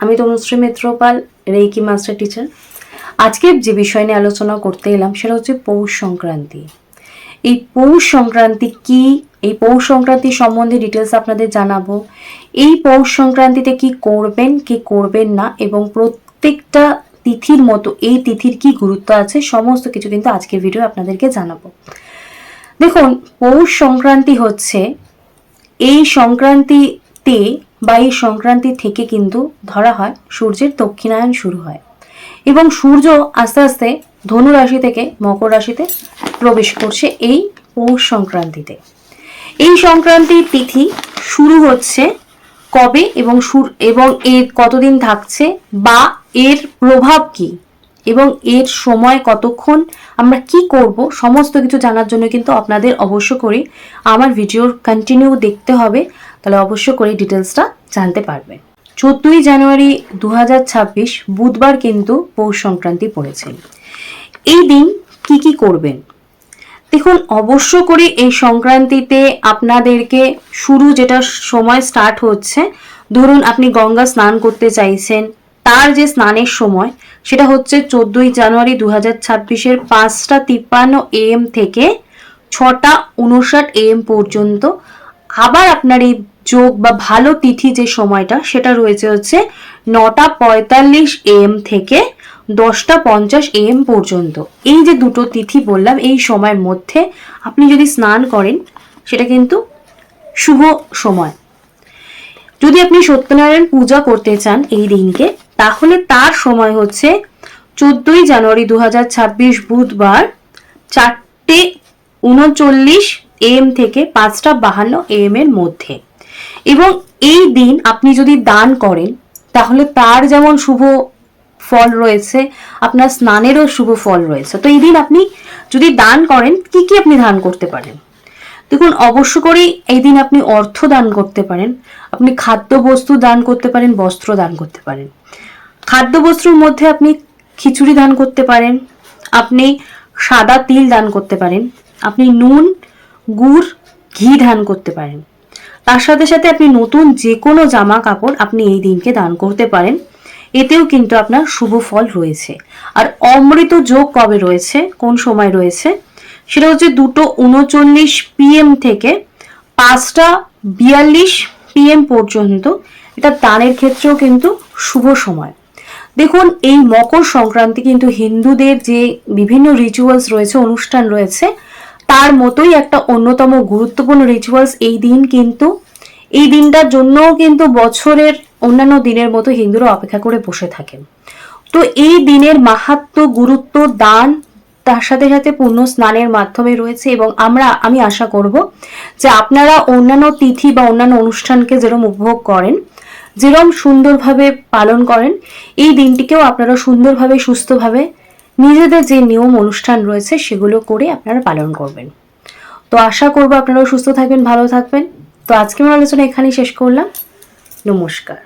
আমি Tanushree Mitrapal, reiki master teacher. আজকে যে বিষয় নিয়ে আলোচনা করতে এলাম সেটা হচ্ছে পৌষ সংক্রান্তি। এই পৌষ সংক্রান্তি কি, এই পৌষ সংক্রান্তি সম্বন্ধে ডিটেলস আপনাদের জানাবো। এই পৌষ সংক্রান্তিতে কি করবেন কি করবেন না, এবং প্রত্যেকটা তিথির মতো এই তিথির কি গুরুত্ব আছে, সমস্ত কিছু কিন্তু আজকের ভিডিও আপনাদেরকে জানাবো। দেখুন, পৌষ সংক্রান্তি হচ্ছে এই সংক্রান্তিতে বা এই সংক্রান্তি থেকে কিন্তু ধরা হয় সূর্যের দক্ষিণায়ন শুরু হয় এবং সূর্য আস্তে আস্তে ধনু রাশি থেকে মকর রাশিতে প্রবেশ করছে এই পৌষ সংক্রান্তিতে। এই সংক্রান্তির তিথি শুরু হচ্ছে কবে এবং এর কতদিন থাকছে বা এর প্রভাব কি এবং এর সময় কতক্ষণ, আমরা কি করব, সমস্ত কিছু জানার জন্য কিন্তু আপনাদের অবশ্য করে আমার ভিডিওর কন্টিনিউ দেখতে হবে, তাহলে অবশ্য করে ডিটেলসটা জানতে পারবেন। 14ই জানুয়ারি 2026 বুধবার কিন্তু পৌষ সংক্রান্তি পড়েছে। এই দিন কি কি করবেন? দেখুন, অবশ্য করে এই সংক্রান্তিতে আপনাদেরকে শুরু যেটা সময় স্টার্ট হচ্ছে, ধরুন আপনি গঙ্গা স্নান করতে চাইছেন, তার যে স্নানের সময় সেটা হচ্ছে 14ই জানুয়ারি 2026 5:53 AM থেকে 6:59 AM পর্যন্ত। আবার আপনার এই যোগ বা ভালো তিথি যে সময়টা সেটা রয়েছে হচ্ছে 9:45 AM থেকে 10:50 AM পর্যন্ত। এই যে দুটো তিথি বললাম, এই সময়ের মধ্যে আপনি যদি স্নান করেন সেটা কিন্তু শুভ সময়। যদি আপনি সত্যনারায়ণ পূজা করতে চান এই দিনকে, তাহলে তার সময় হচ্ছে 14ই জানুয়ারি 2026 বুধবার 4:39 AM থেকে 5:52 AM এর মধ্যে। এবং এই দিন আপনি যদি দান করেন তাহলে তার যেমন শুভ ফল রয়েছে, আপনার স্নানেরও শুভ ফল রয়েছে। তো এই দিন আপনি যদি দান করেন, কি কি আপনি দান করতে পারেন? দেখুন, অবশ্য করেই এই দিন আপনি অর্থ দান করতে পারেন, আপনি খাদ্যবস্তু দান করতে পারেন, বস্ত্র দান করতে পারেন। খাদ্যবস্তুর মধ্যে আপনি খিচুড়ি দান করতে পারেন, আপনি সাদা তিল দান করতে পারেন, আপনি নুন, গুড়, ঘি দান করতে পারেন। তার সাথে সাথে আপনি নতুন যে কোনো জামা কাপড় আপনি এই দিনকে দান করতে পারেন, এতেও কিন্তু আপনার শুভ ফল রয়েছে। আর অমৃত যোগ কবে রয়েছে, কোন সময় রয়েছে, সেটা হচ্ছে 2:39 PM থেকে 5:42 PM পর্যন্ত। এটা দানের ক্ষেত্রেও কিন্তু শুভ সময়। দেখুন, এই মকর সংক্রান্তি কিন্তু হিন্দুদের যে বিভিন্ন রিচুয়ালস রয়েছে, অনুষ্ঠান রয়েছে, তার মতোই একটা অন্যতম গুরুত্বপূর্ণ রিচুয়ালস এই দিন। কিন্তু এই দিনটার জন্যও কিন্তু বছরের অন্যান্য দিনের মতো হিন্দুরা অপেক্ষা করে বসে থাকেন। তো এই দিনের মাহাত্ম্য, গুরুত্ব, দান, তার সাথে সাথে পুণ্য স্নানের মাধ্যমে রয়েছে। এবং আমি আশা করব যে আপনারা অন্যান্য তিথি বা অন্যান্য অনুষ্ঠানকে যেরকম উপভোগ করেন, যেরকম সুন্দরভাবে পালন করেন, এই দিনটিকেও আপনারা সুন্দরভাবে, সুস্থভাবে নিজেদের যে নিয়ম অনুষ্ঠান রয়েছে সেগুলো করে আপনারা পালন করবেন। তো আশা করব আপনারাও সুস্থ থাকবেন, ভালো থাকবেন। তো আজকে আমার আলোচনা এখানেই শেষ করলাম। নমস্কার।